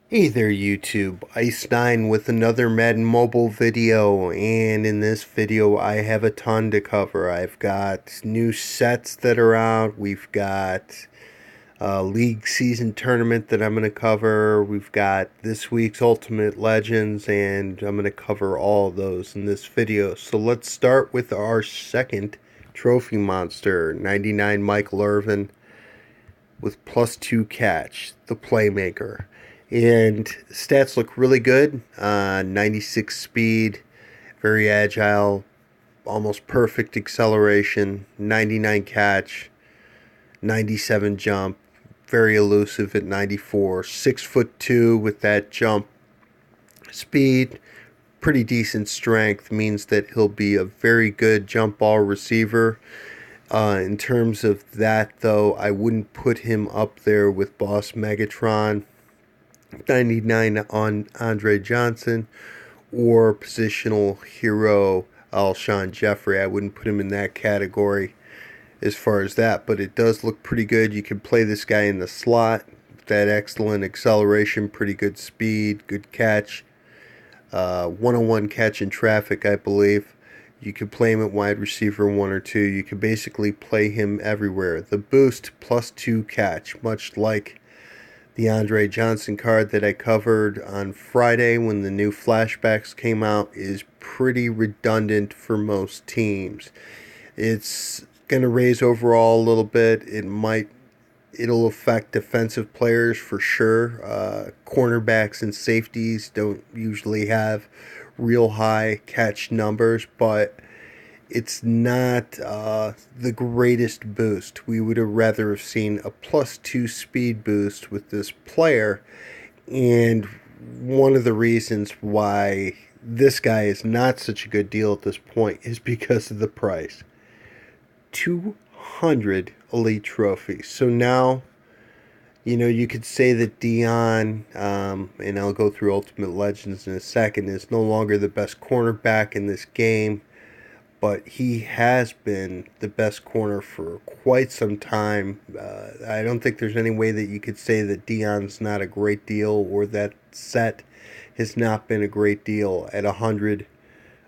Hey there YouTube, Ice9 with another Madden mobile video, and in this video I have a ton to cover. I've got new sets that are out, we've got a league season tournament that I'm going to cover, we've got this week's Ultimate Legends, and I'm going to cover all of those in this video. So let's start with our second trophy monster, 99 Michael Irvin with +2 catch, the playmaker. And stats look really good. 96 speed, very agile, almost perfect acceleration, 99 catch, 97 jump, very elusive at 94, 6'2" with that jump speed, pretty decent strength, means that he'll be a very good jump ball receiver. In terms of that, though, I wouldn't put him up there with Boss Megatron, 99 on Andre Johnson, or positional hero Alshon Jeffrey. I wouldn't put him in that category as far as that, but it does look pretty good. You can play this guy in the slot. That excellent acceleration, pretty good speed, good catch. 101 catch in traffic, I believe. You could play him at wide receiver 1 or 2. You could basically play him everywhere. The boost +2 catch, much like the Andre Johnson card that I covered on Friday when the new flashbacks came out, is pretty redundant for most teams. It's going to raise overall a little bit. It'll affect defensive players for sure. Cornerbacks and safeties don't usually have real high catch numbers, but it's not the greatest boost. We would have rather have seen a +2 speed boost with this player, and one of the reasons why this guy is not such a good deal at this point is because of the price. 200 elite trophies. So now, you could say that Dion, and I'll go through Ultimate Legends in a second, is no longer the best cornerback in this game, but he has been the best corner for quite some time. I don't think there's any way that you could say that Dion's not a great deal, or that set has not been a great deal at 100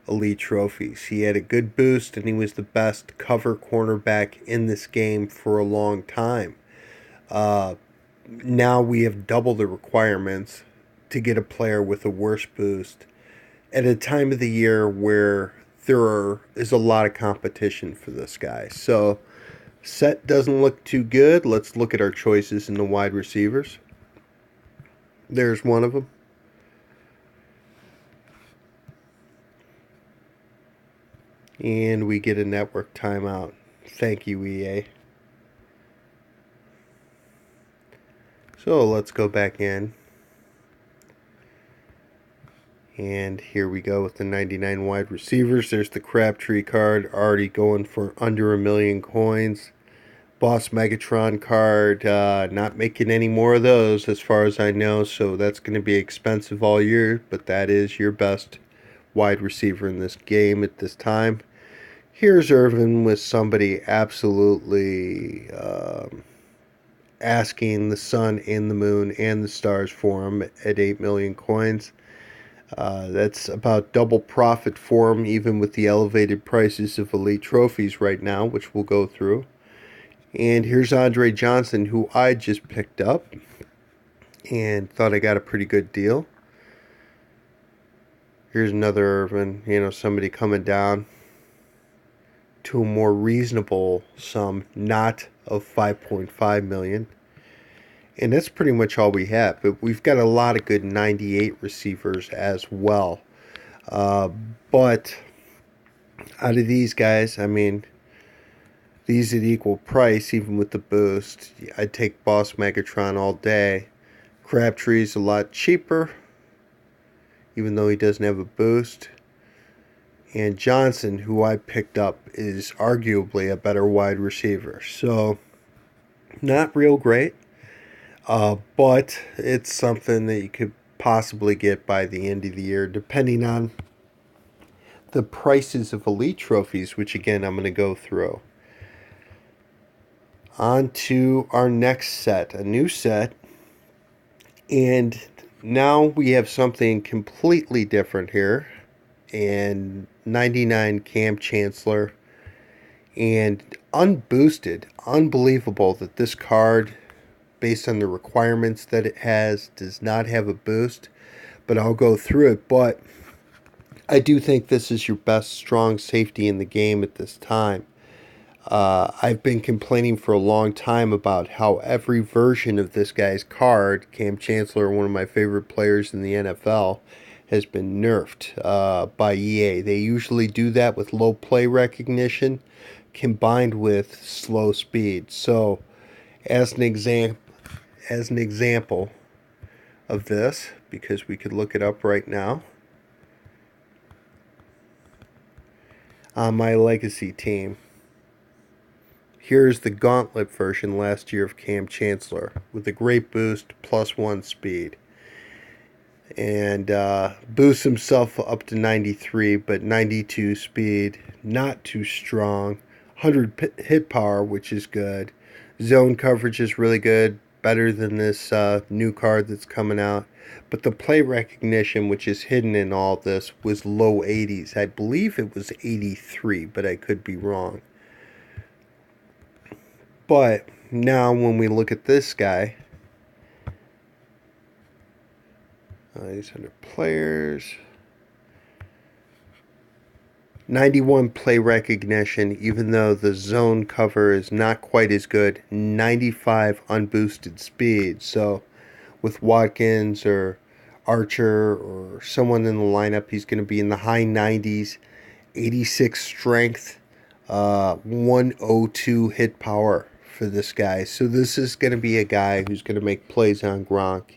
elite trophies. He had a good boost, and he was the best cover cornerback in this game for a long time. Now we have double the requirements to get a player with a worse boost at a time of the year where is a lot of competition for this guy. So set doesn't look too good. Let's look at our choices in the wide receivers. There's one of them. And we get a network timeout. Thank you, EA. So let's go back in. And here we go with the 99 wide receivers. There's the Crabtree card, already going for under 1,000,000 coins. Boss Megatron card, not making any more of those as far as I know, so that's going to be expensive all year, but that is your best wide receiver in this game at this time. Here's Irvin with somebody absolutely asking the sun and the moon and the stars for him at 8,000,000 coins. That's about double profit for him, even with the elevated prices of elite trophies right now, which we'll go through. And here's Andre Johnson, who I just picked up and thought I got a pretty good deal. Here's another Irvin, somebody coming down to a more reasonable sum, not of 5.5 million. And that's pretty much all we have. But we've got a lot of good 98 receivers as well. But out of these guys, these at equal price, even with the boost, I'd take Boss Megatron all day. Crabtree's a lot cheaper, even though he doesn't have a boost. And Johnson, who I picked up, is arguably a better wide receiver. So, not real great. But it's something that you could possibly get by the end of the year, depending on the prices of elite trophies, which again I'm going to go through. On to our next set, a new set, and Now we have something completely different here, and 99 Cam Chancellor, and unboosted. Unbelievable that this card, based on the requirements that it has, does not have a boost, but I'll go through it. But I do think this is your best strong safety in the game at this time. I've been complaining for a long time about how every version of this guy's card, Cam Chancellor, one of my favorite players in the NFL, has been nerfed by EA. They usually do that with low play recognition combined with slow speed. So, as an example of this, because we could look it up right now, on my legacy team, here's the Gauntlet version last year of Cam Chancellor with a great boost, +1 speed. And boosts himself up to 93, but 92 speed, not too strong. 100 hit power, which is good. Zone coverage is really good, better than this new card that's coming out. But the play recognition, which is hidden in all this, was low 80s. I believe it was 83, but I could be wrong. But now when we look at this guy, he's under players. 91 play recognition, even though the zone cover is not quite as good. 95 unboosted speed. So with Watkins or Archer or someone in the lineup, he's going to be in the high 90s. 86 strength, 102 hit power for this guy. So this is going to be a guy who's going to make plays on Gronk.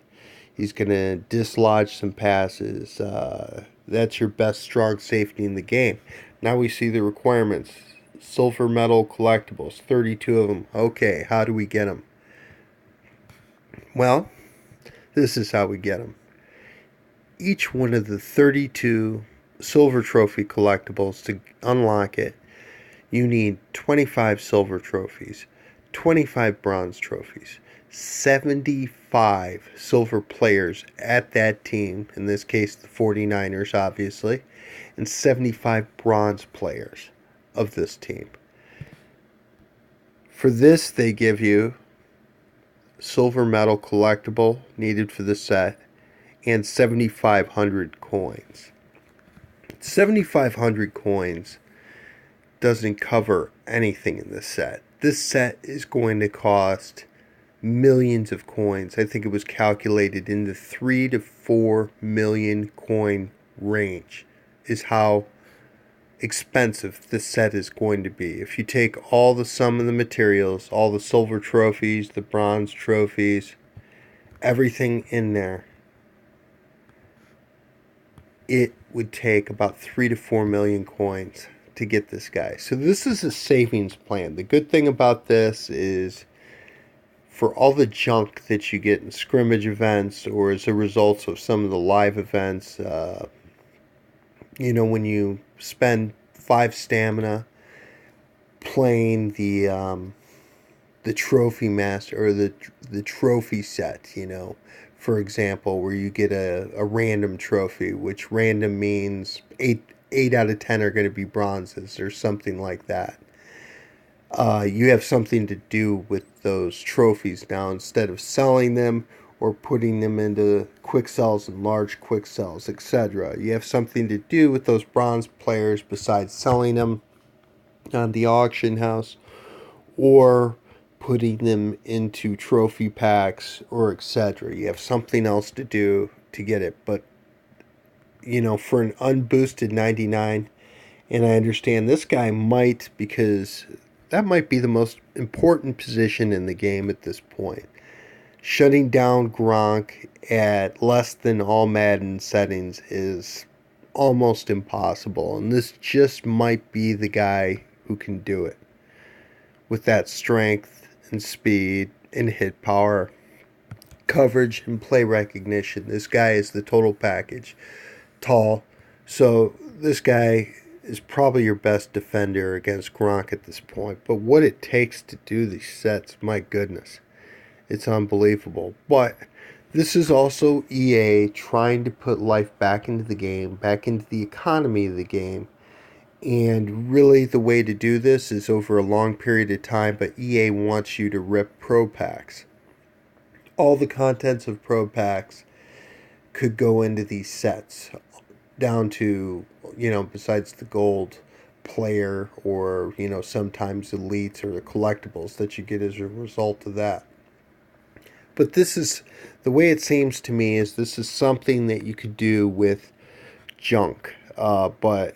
He's going to dislodge some passes. That's your best strong safety in the game. Now we see the requirements. Silver medal collectibles, 32 of them. Okay, how do we get them? Well, this is how we get them. Each one of the 32 silver trophy collectibles, to unlock it, you need 25 silver trophies, 25 bronze trophies, 75 silver players at that team, in this case the 49ers obviously, and 75 bronze players of this team. For this they give you silver medal collectible needed for the set and 7,500 coins. 7,500 coins doesn't cover anything in this set. This set is going to cost millions of coins. I think it was calculated in the 3 to 4 million coin range is how expensive this set is going to be. If you take all the sum of the materials, all the silver trophies, the bronze trophies, everything in there, it would take about 3 to 4 million coins to get this guy. So this is a savings plan. The good thing about this is for all the junk that you get in scrimmage events or as a result of some of the live events, when you spend 5 stamina playing the trophy master or the trophy set, for example, where you get a random trophy, which random means 8 out of 10 are going to be bronzes or something like that. You have something to do with those trophies now instead of selling them or putting them into quick sells and large quick sells, etc. You have something to do with those bronze players besides selling them on the auction house or putting them into trophy packs or etc. You have something else to do to get it. But for an unboosted 99, and I understand this guy might, because that might be the most important position in the game at this point. Shutting down Gronk at less than all Madden settings is almost impossible, and this just might be the guy who can do it. With that strength and speed and hit power, coverage and play recognition, this guy is the total package. Tall, so this guy is probably your best defender against Gronk at this point. But what it takes to do these sets, my goodness, it's unbelievable. But This is also EA trying to put life back into the game, back into the economy of the game. And really, the way to do this is over a long period of time, but EA wants you to rip Pro Packs. All the contents of Pro Packs could go into these sets, down to, besides the gold player or, sometimes elites or the collectibles that you get as a result of that. But this is the way it seems to me is this is something that you could do with junk. But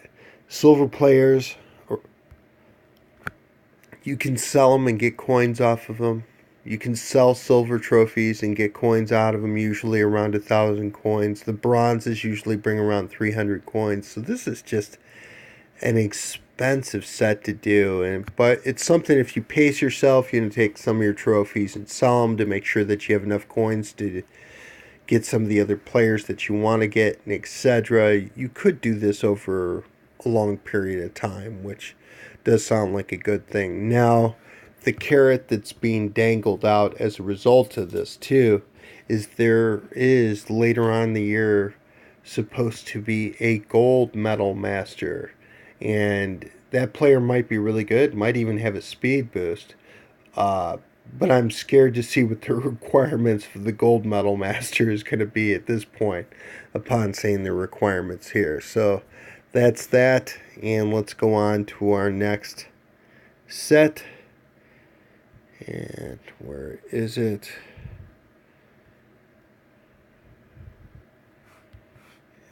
silver players, you can sell them and get coins off of them. You can sell silver trophies and get coins out of them, usually around 1,000 coins. The bronzes usually bring around 300 coins. So this is just an expensive set to do, but it's something if you pace yourself, take some of your trophies and sell them to make sure that you have enough coins to get some of the other players that you want to get, and etc. You could do this over a long period of time, which does sound like a good thing. Now, the carrot that's being dangled out as a result of this too is there is later on in the year supposed to be a gold medal master, and that player might be really good, might even have a speed boost. uh, but I'm scared to see what the requirements for the gold medal master is going to be at this point upon seeing the requirements here. So that's that, and let's go on to our next set. And where is it?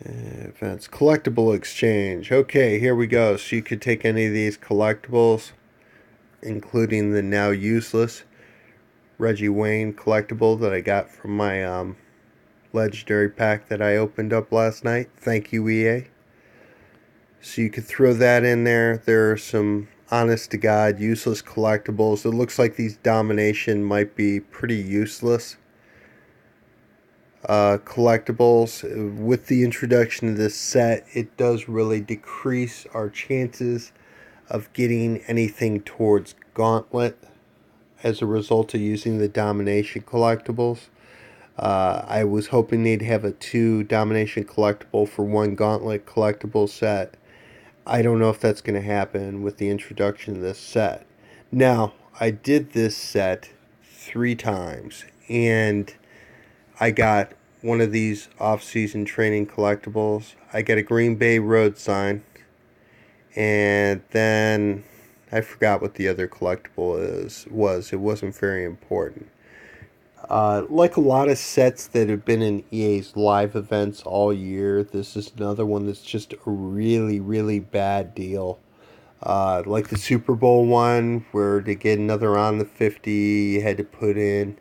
Events, collectible exchange. Okay, here we go. So you could take any of these collectibles, including the now useless Reggie Wayne collectible that I got from my legendary pack that I opened up last night. Thank you, EA. So you could throw that in there. There are some honest to God useless collectibles. It looks like these domination might be pretty useless collectibles. With the introduction of this set, it does really decrease our chances of getting anything towards Gauntlet as a result of using the domination collectibles. I was hoping they'd have a 2 domination collectible for 1 Gauntlet collectible set. I don't know if that's going to happen with the introduction of this set. Now, I did this set 3 times, and I got one of these off-season training collectibles. I got a Green Bay road sign, and then I forgot what the other collectible was. It wasn't very important. Like a lot of sets that have been in EA's live events all year, this is another one that's just a really, really bad deal. Like the Super Bowl one, where to get another on the 50, you had to put in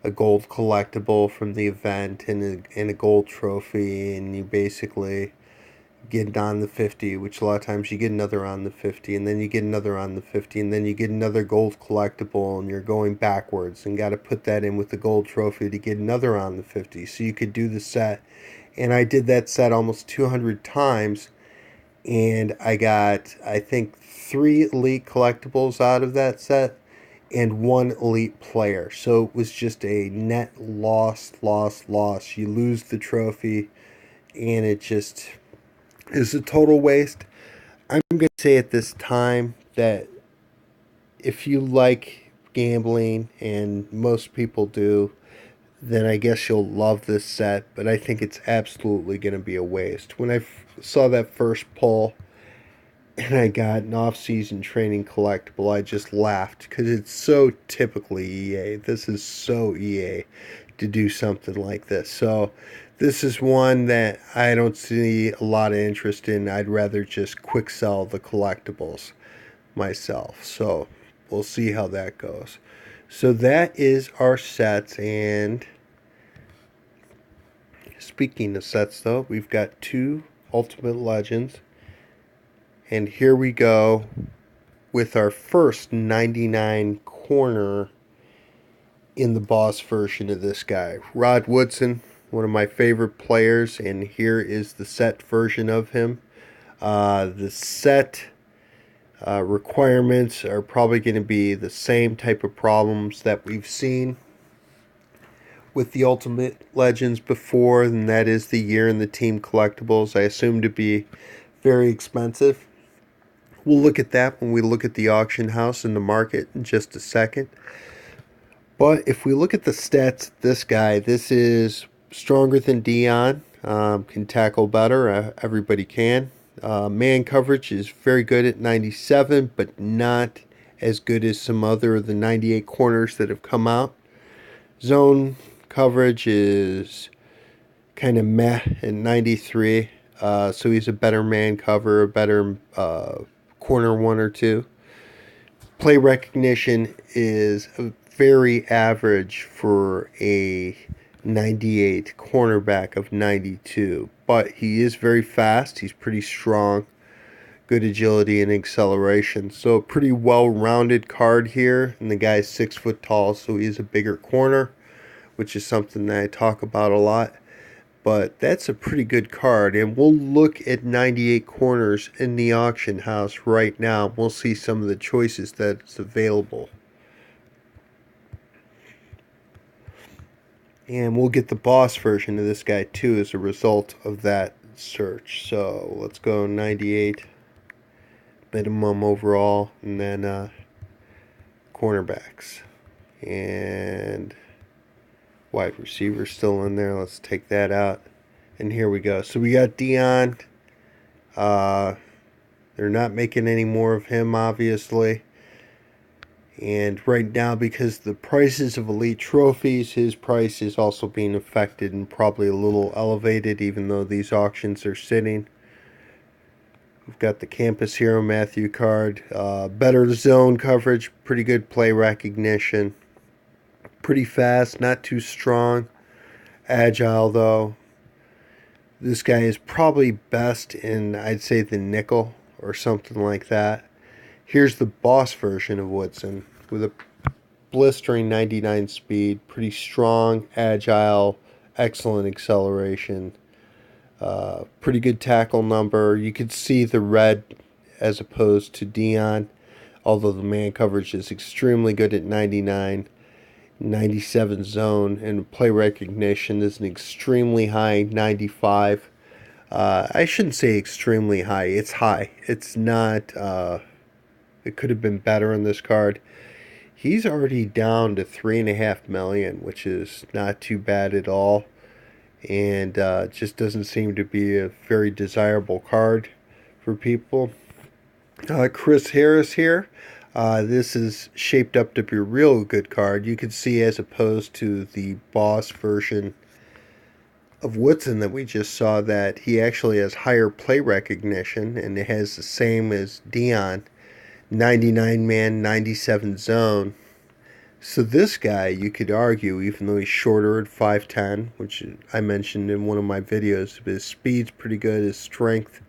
a gold collectible from the event and a gold trophy, and you basically get on the 50, which a lot of times you get another on the 50, and then you get another on the 50, and then you get another gold collectible, and you're going backwards and got to put that in with the gold trophy to get another on the 50. So you could do the set, and I did that set almost 200 times, and I got, I think, 3 elite collectibles out of that set and 1 elite player. So it was just a net loss, loss, loss. You lose the trophy, and it just is a total waste. I'm going to say at this time that if you like gambling, and most people do, then I guess you'll love this set, but I think it's absolutely going to be a waste. When I saw that first pull and I got an off-season training collectible, I just laughed because it's so typically EA. This is so EA to do something like this. So this is one that I don't see a lot of interest in. I'd rather just quick sell the collectibles myself. So we'll see how that goes. So that is our sets. And speaking of sets, though, we've got 2 Ultimate Legends. And here we go with our first 99 corner in the boss version of this guy. Rod Woodson, one of my favorite players, and here is the set version of him. The set requirements are probably going to be the same type of problems that we've seen with the Ultimate Legends before, and that is the year in the team collectibles. I assume to be very expensive. We'll look at that when we look at the auction house and the market in just a second. But if we look at the stats, this guy, this is stronger than Dion, can tackle better. Everybody can. Man coverage is very good at 97, but not as good as some other of the 98 corners that have come out. Zone coverage is kind of meh at 93. So he's a better man cover, a better corner one or two. Play recognition is very average for a 98 cornerback of 92, but he is very fast. He's pretty strong, good agility and acceleration. So a pretty well-rounded card here. And the guy's 6 foot tall, so he is a bigger corner, which is something that I talk about a lot. But that's a pretty good card, and we'll look at 98 corners in the auction house right now. We'll see some of the choices that's available. And we'll get the boss version of this guy too as a result of that search. So let's go 98 minimum overall, and then cornerbacks. And wide receiver still in there. Let's take that out. And here we go. So we got Dion. They're not making any more of him, obviously. And right now, because the prices of elite trophies, his price is also being affected and probably a little elevated, even though these auctions are sitting. We've got the Campus Hero Matthew card. Better zone coverage, pretty good play recognition. Pretty fast, not too strong. Agile, though. This guy is probably best in, I'd say, the nickel or something like that. Here's the boss version of Woodson with a blistering 99 speed, pretty strong, agile, excellent acceleration, pretty good tackle number. You could see the red as opposed to Dion, although the man coverage is extremely good at 99. 97 zone, and play recognition is an extremely high 95. I shouldn't say extremely high. It's high. It's not. It could have been better on this card. He's already down to 3.5 million, which is not too bad at all, and just doesn't seem to be a very desirable card for people. Chris Harris here. This is shaped up to be a real good card. You can see, as opposed to the boss version of Woodson that we just saw, that he actually has higher play recognition, and it has the same as Dion, 99 man, 97 zone. So this guy, you could argue, even though he's shorter at 5'10", which I mentioned in one of my videos, his speed's pretty good, his strength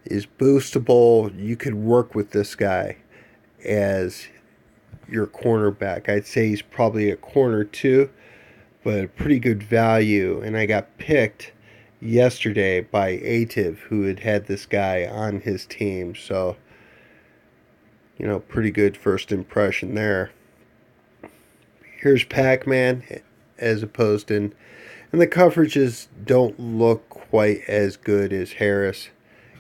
is boostable. You could work with this guy as your cornerback. I'd say he's probably a corner too, but pretty good value. And I got picked yesterday by Ativ, who had this guy on his team. So, you know, pretty good first impression there. Here's Pac-Man as opposed to, and the coverages don't look quite as good as Harris,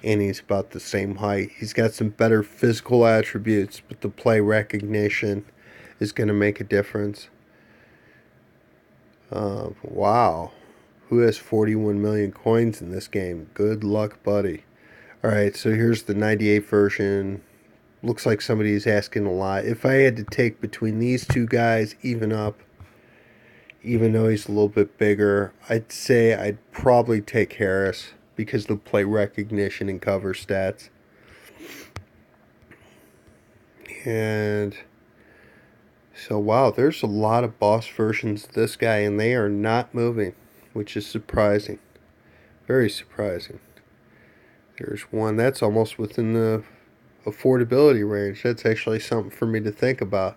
and he's about the same height. He's got some better physical attributes, but the play recognition is going to make a difference. Wow. Who has 41 million coins in this game? Good luck, buddy. Alright, so here's the 98 version. Looks like somebody's asking a lot. If I had to take between these two guys, even up, even though he's a little bit bigger, I'd say I'd probably take Harris because of the play recognition and cover stats. And so, wow, there's a lot of boss versions of this guy, and they are not moving, which is surprising. Very surprising. There's one that's almost within the affordability range. That's actually something for me to think about.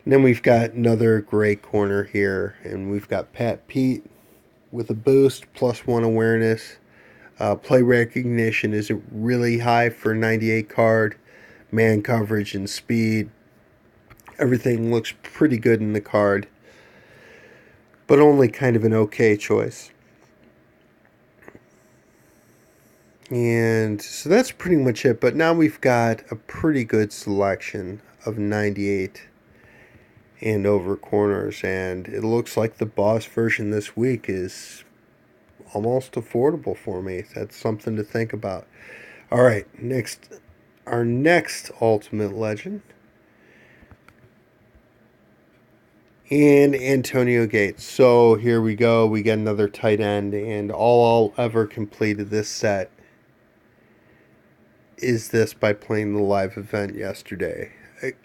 And then we've got another great corner here, and we've got Pat Pete with a boost, +1 awareness. Play recognition isn't really high for a 98 card. Man coverage and speed, everything looks pretty good in the card. but only kind of an okay choice. And so that's pretty much it. But now we've got a pretty good selection of 98 and over corners. And it looks like the boss version this week is almost affordable for me. That's something to think about. All right, our next Ultimate Legend. And Antonio Gates. So here we go. We get another tight end. And all I'll ever complete of this set is this by playing the live event yesterday.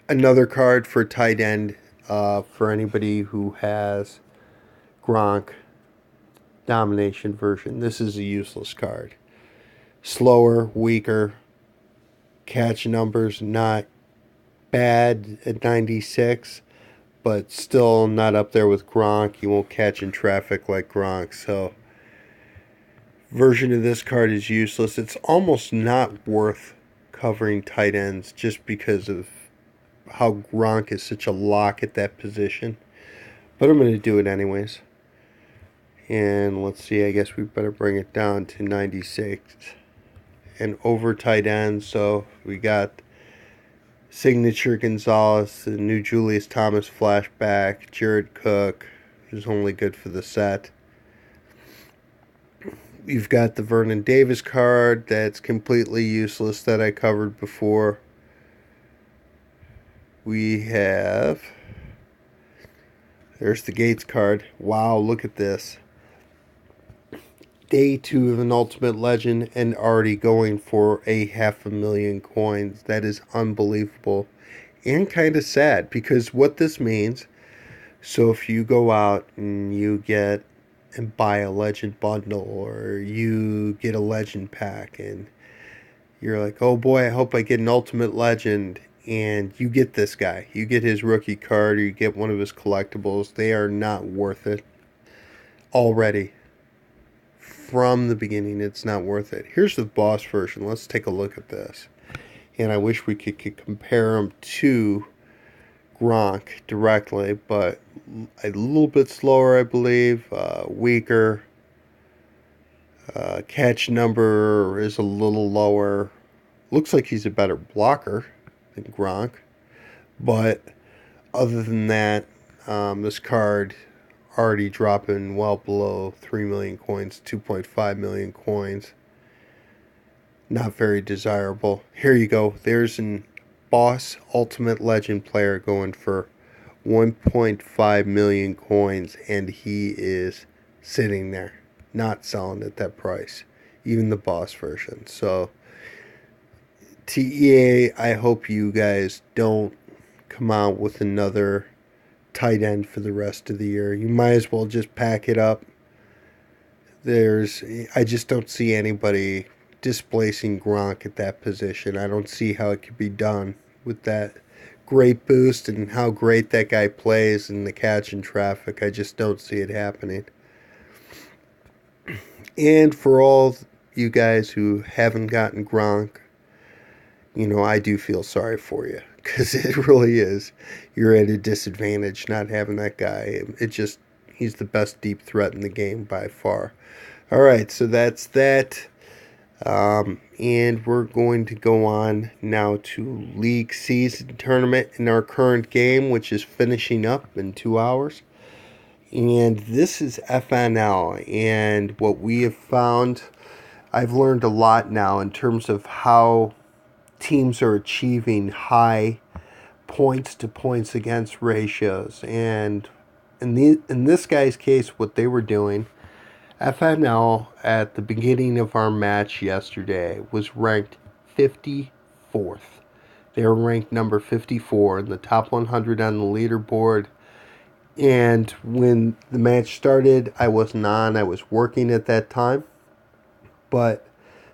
Another card for tight end for anybody who has Gronk domination version. This is a useless card. Slower, weaker, catch numbers not bad at 96, but still not up there with Gronk. You won't catch in traffic like Gronk. So version of this card is useless. It's almost not worth covering tight ends just because of how Gronk is such a lock at that position. But I'm going to do it anyways. And let's see, I guess we better bring it down to 96. And over tight end, so we got Signature Gonzalez, the new Julius Thomas flashback, Jared Cook, who's only good for the set. You've got the Vernon Davis card that's completely useless that I covered before. We have... There's the Gates card. Wow, look at this. Day 2 of an Ultimate Legend and already going for a 500,000 coins. That is unbelievable. And kind of sad because what this means, so if you go out and you get and buy a Legend bundle or you get a Legend pack and you're like, oh boy, I hope I get an Ultimate Legend, and you get this guy. You get his rookie card or you get one of his collectibles. They are not worth it already. From the beginning, it's not worth it. Here's the boss version. Let's take a look at this. And I wish we could compare them to Gronk directly, but a little bit slower, I believe, weaker. Catch number is a little lower. Looks like he's a better blocker than Gronk. But other than that, this card already dropping well below 3 million coins, 2.5 million coins. Not very desirable. Here you go. There's an boss Ultimate Legend player going for 1.5 million coins, and he is sitting there, not selling at that price. Even the boss version. So, TEA, I hope you guys don't come out with another tight end for the rest of the year. You might as well just pack it up. I just don't see anybody displacing Gronk at that position. I don't see how it could be done with that great boost and how great that guy plays in the catch and traffic. I just don't see it happening. And for all you guys who haven't gotten Gronk, I do feel sorry for you. Because it really is. You're at a disadvantage not having that guy. He's the best deep threat in the game by far. All right, so that's that. And we're going to go on now to League Season Tournament in our current game, which is finishing up in 2 hours. And this is FNL. And what we have found, I've learned a lot now in terms of how teams are achieving high points to points against ratios. And in this guy's case, what they were doing, FNL at the beginning of our match yesterday was ranked 54th. They were ranked number 54 in the top 100 on the leaderboard. And when the match started, I wasn't on. I was working at that time. But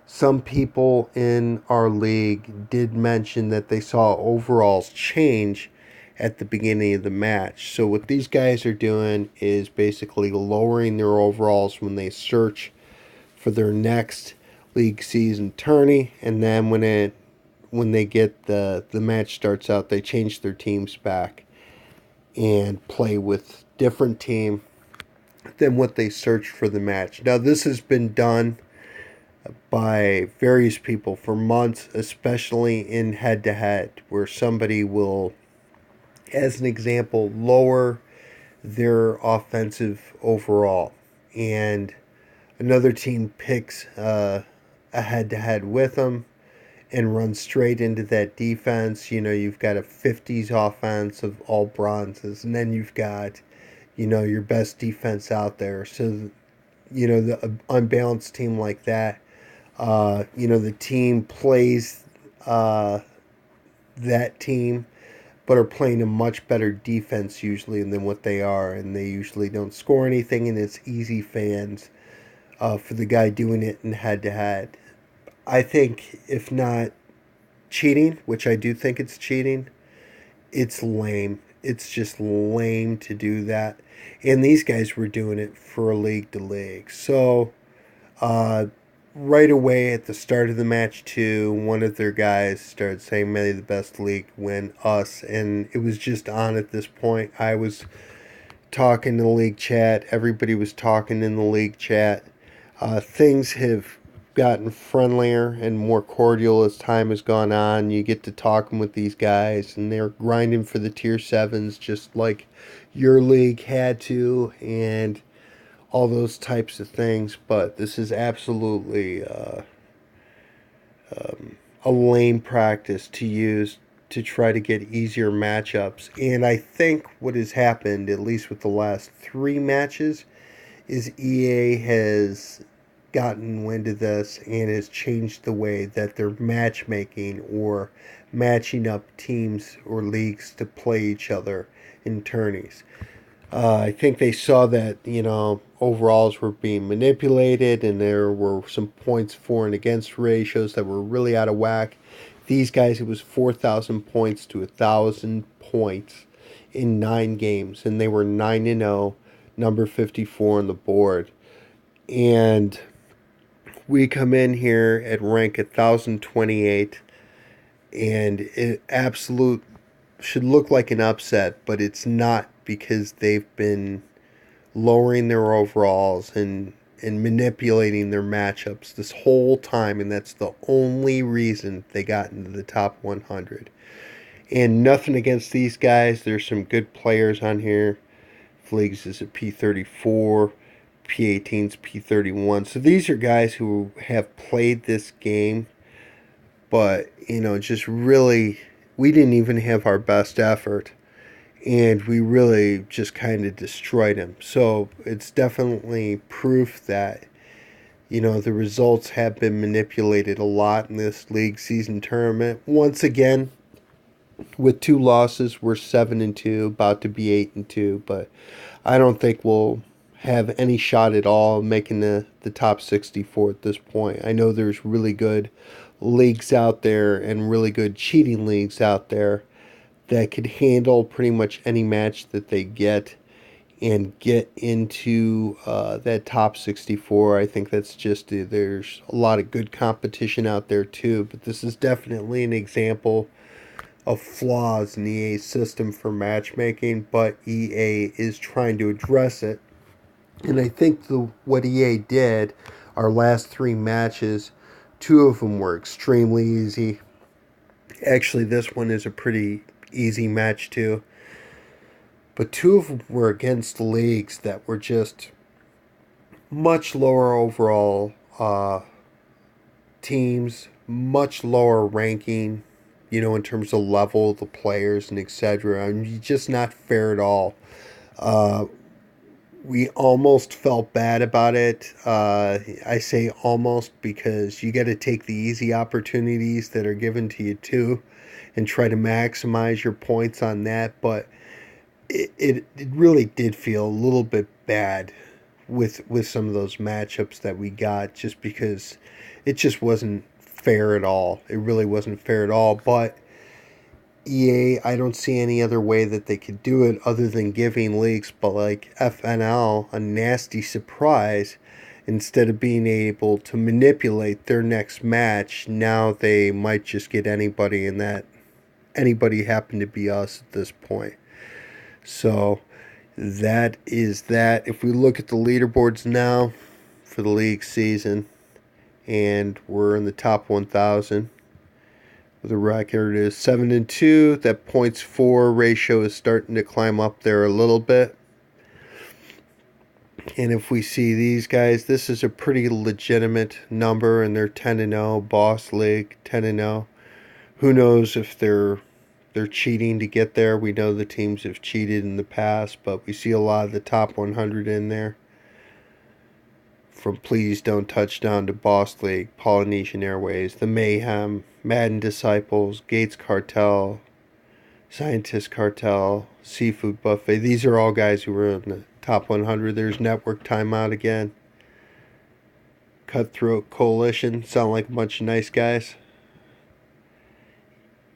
some people in our league did mention that they saw overalls change at the beginning of the match. So what these guys are doing is basically lowering their overalls when they search for their next league season tourney, and then when they get the match starts out, they change their teams back and play with different team than what they searched for the match. Now, this has been done by various people for months, especially in head to head, where somebody will, as an example, lower their offensive overall, and another team picks a head to head with them and runs straight into that defense. You know, you've got a 50s offense of all bronzes, and then you've got, you know, your best defense out there. So, you know, the unbalanced team like that, you know, the team plays uh, that team, but are playing a much better defense usually than what they are, and they usually don't score anything, and it's easy fans for the guy doing it in head to head. I think if not cheating, which I do think it's cheating, it's lame. It's just lame to do that. And these guys were doing it for league to league. So, uh, right away at the start of the match, too, one of their guys started saying, "May the best league win us." And it was just on at this point. I was talking in the league chat. Everybody was talking in the league chat. Things have gotten friendlier and more cordial as time has gone on. You get to talking with these guys, and they're grinding for the tier sevens just like your league had to, and all those types of things. But this is absolutely a lame practice to use to try to get easier matchups. And I think what has happened, at least with the last three matches, is EA has gotten wind of this and has changed the way that they're matchmaking or matching up teams or leagues to play each other in tourneys. I think they saw that, you know, overalls were being manipulated and there were some points for and against ratios that were really out of whack. These guys, it was 4,000 points to 1,000 points in 9 games, and they were 9-0, number 54 on the board. And we come in here at rank 1,028, and it absolute should look like an upset, but it's not because they've been lowering their overalls and manipulating their matchups this whole time, and that's the only reason they got into the top 100. And nothing against these guys. There's some good players on here. Fleegs is a P34, P18's P31. So these are guys who have played this game, but, you know, just really, we didn't even have our best effort, and we really just kind of destroyed him. So it's definitely proof that, you know, the results have been manipulated a lot in this league season tournament. Once again, with 2 losses, we're 7-2, about to be 8-2, but I don't think we'll have any shot at all making the top 64 at this point. I know there's really good leagues out there and really good cheating leagues out there that could handle pretty much any match that they get and get into that top 64. I think that's just, there's a lot of good competition out there too, but this is definitely an example of flaws in EA's system for matchmaking, but EA is trying to address it. And I think what EA did, our last 3 matches, 2 of them were extremely easy. Actually, this one is a pretty easy match too. But 2 of them were against leagues that were just much lower overall teams, much lower ranking, you know, in terms of level of the players and etc. I mean, just not fair at all. We almost felt bad about it. I say almost because you got to take the easy opportunities that are given to you too and try to maximize your points on that. But it really did feel a little bit bad with some of those matchups that we got, just because it just wasn't fair at all. It really wasn't fair at all. But EA, I don't see any other way that they could do it other than giving leagues but like FNL a nasty surprise. Instead of being able to manipulate their next match, now they might just get anybody, and that anybody happened to be us at this point. So that is that. If we look at the leaderboards now for the league season, and we're in the top 1,000. The record is 7-2. That points for ratio is starting to climb up there a little bit. And if we see these guys, this is a pretty legitimate number, and they're 10-0. Boss League 10-0. Who knows if they're cheating to get there? We know the teams have cheated in the past, but we see a lot of the top 100 in there. From Please Don't Touchdown to Boss League, Polynesian Airways, The Mayhem, Madden Disciples, Gates Cartel, Scientist Cartel, Seafood Buffet. These are all guys who were in the top 100. There's Network Timeout again. Cutthroat Coalition. Sound like a bunch of nice guys.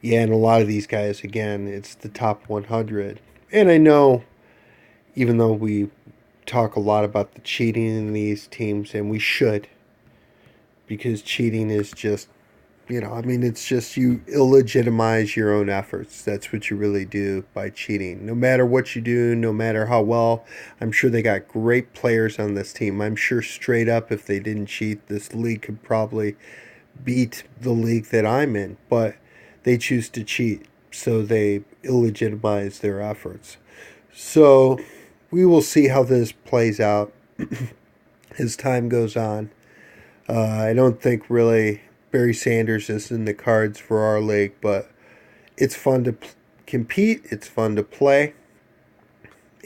Yeah, and a lot of these guys, again, it's the top 100. And I know, even though we talk a lot about the cheating in these teams, and we should, because cheating is just, it's just you illegitimize your own efforts. That's what you really do by cheating. No matter what you do, no matter how well, I'm sure they got great players on this team. I'm sure straight up, if they didn't cheat, this league could probably beat the league that I'm in, but they choose to cheat, so they illegitimize their efforts. So we will see how this plays out as time goes on. I don't think really Barry Sanders is in the cards for our league, but it's fun to compete, it's fun to play,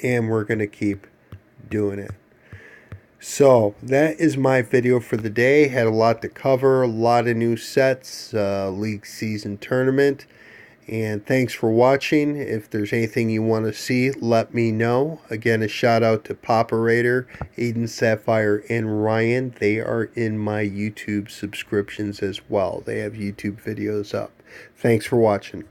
and we're going to keep doing it. So that is my video for the day. Had a lot to cover, a lot of new sets, league season tournament. And thanks for watching. If there's anything you want to see, let me know. Again, a shout out to Poperator, Aiden Sapphire, and Ryan. They are in my YouTube subscriptions as well. They have YouTube videos up. Thanks for watching.